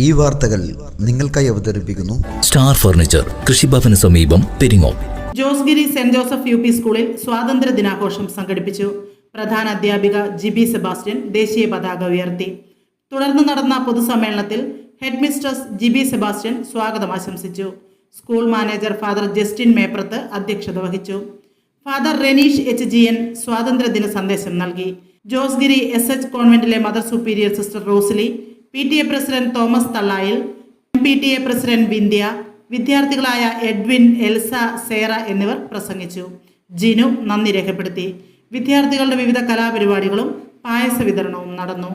ഈ വാർത്തകൾ നിങ്ങൾക്കായി അവതരിപ്പിക്കുന്നു സ്റ്റാർ ഫർണിച്ചർ, കൃഷിഭവന് സമീപം, Peringome. Josgiri saint Joseph U P സ്കൂളിൽ സ്വാതന്ത്ര്യ ദിനാഘോഷം സംഘടിപ്പിച്ചു. പ്രധാന അധ്യാപിക ജിബി സെബാസ്റ്റ്യൻ ദേശീയ പതാക ഉയർത്തി. തുടർന്ന് നടന്ന പൊതുസമ്മേളനത്തിൽ ഹെഡ് മിസ്ട്രസ് ജിബി സെബാസ്റ്റ്യൻ സ്വാഗതം ആശംസിച്ചു. School manager father Justin Meprath അധ്യക്ഷത വഹിച്ചു. ഫാദർ റെനീഷ് HGN സ്വാതന്ത്ര്യദിന സന്ദേശം നൽകി. ജോസ്ഗിരി SH കോൺവെന്റിലെ mother superior sister Rosly, PTA president Thomas Thallayil, MPTA president Vindhya, വിദ്യാർത്ഥികളായ എഡ്വിൻ, എൽസ, സേറ എന്നിവർ പ്രസംഗിച്ചു. ജിനു നന്ദി രേഖപ്പെടുത്തി. വിദ്യാർത്ഥികളുടെ വിവിധ കലാപരിപാടികളും പായസ വിതരണവും നടന്നു.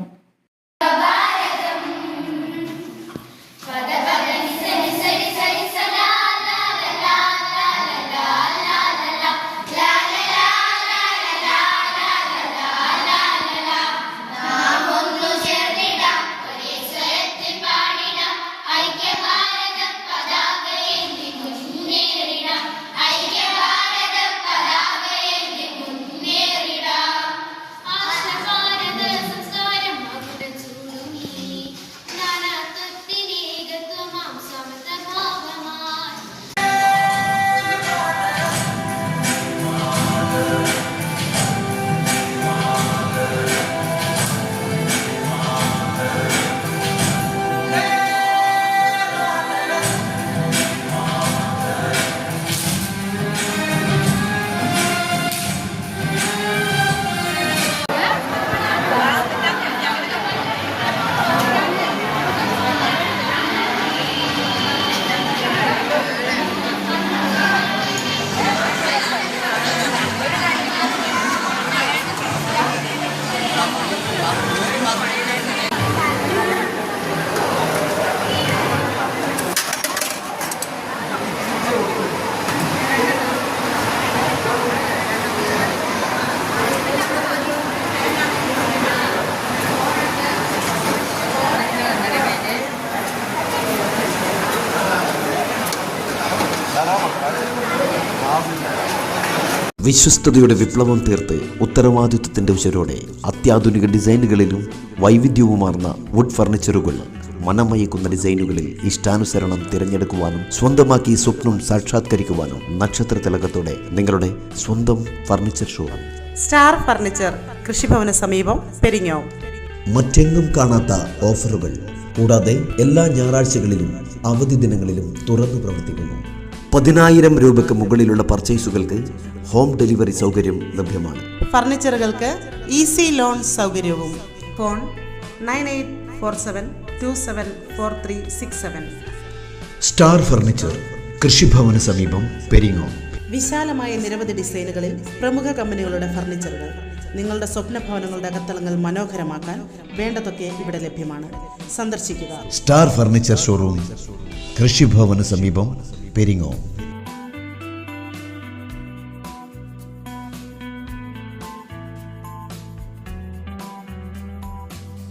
വിശ്വസ്തയുടെ വിപ്ലവം തീർത്ത് ഉത്തരവാദിത്വത്തിന്റെ ഉശരോടെ അത്യാധുനിക ഡിസൈനുകളിലും വൈവിധ്യവുമാർന്ന വുഡ് ഫർണിച്ചറുകൾ, മനമയക്കുന്ന ഡിസൈനുകളിൽ ഇഷ്ടാനുസരണം തിരഞ്ഞെടുക്കുവാനും സ്വന്തമാക്കി സ്വപ്നം സാക്ഷാത്കരിക്കുവാനും നക്ഷത്ര തിലകത്തോടെ നിങ്ങളുടെ സ്വന്തം ഫർണിച്ചർ ഷോ സ്റ്റാർ ഫർണിച്ചർ, കൃഷിഭവന് സമീപം, പെരിങ്ങോം. മറ്റെങ്ങും കാണാത്ത ഓഫറുകൾ കൂടാതെ എല്ലാ ഞായറാഴ്ചകളിലും അവധി ദിനങ്ങളിലും തുറന്നു പ്രവർത്തിക്കുന്നു. 10,000 രൂപയ്ക്ക് മുകളിലുള്ള പർച്ചേസുകൾക്ക് ഹോം ഡെലിവറി സൗകര്യം ലഭ്യമാണ്. ഫർണിച്ചറുകൾക്ക് ഈസി ലോൺ സൗകര്യവും. ഫോൺ 9847274367. സ്റ്റാർ ഫർണിച്ചർ, കൃഷിഭവന് സമീപം, പെരിങ്ങോം. വിശാലമായ നിരവധി ഡിസൈനുകളിൽ പ്രമുഖ കമ്പനികളുടെ ഫർണിച്ചറുകൾ. നിങ്ങളുടെ സ്വപ്ന ഭവനങ്ങളുടെ അകത്തളങ്ങൾ മനോഹരമാക്കാൻ വേണ്ടതൊക്കെ ഇവിടെ ലഭ്യമാണ്. സന്ദർശിക്കുക. സ്റ്റാർ ഫർണിച്ചർ ഷോറൂം, കൃഷിഭവന് സമീപം, പെരിങ്ങോം.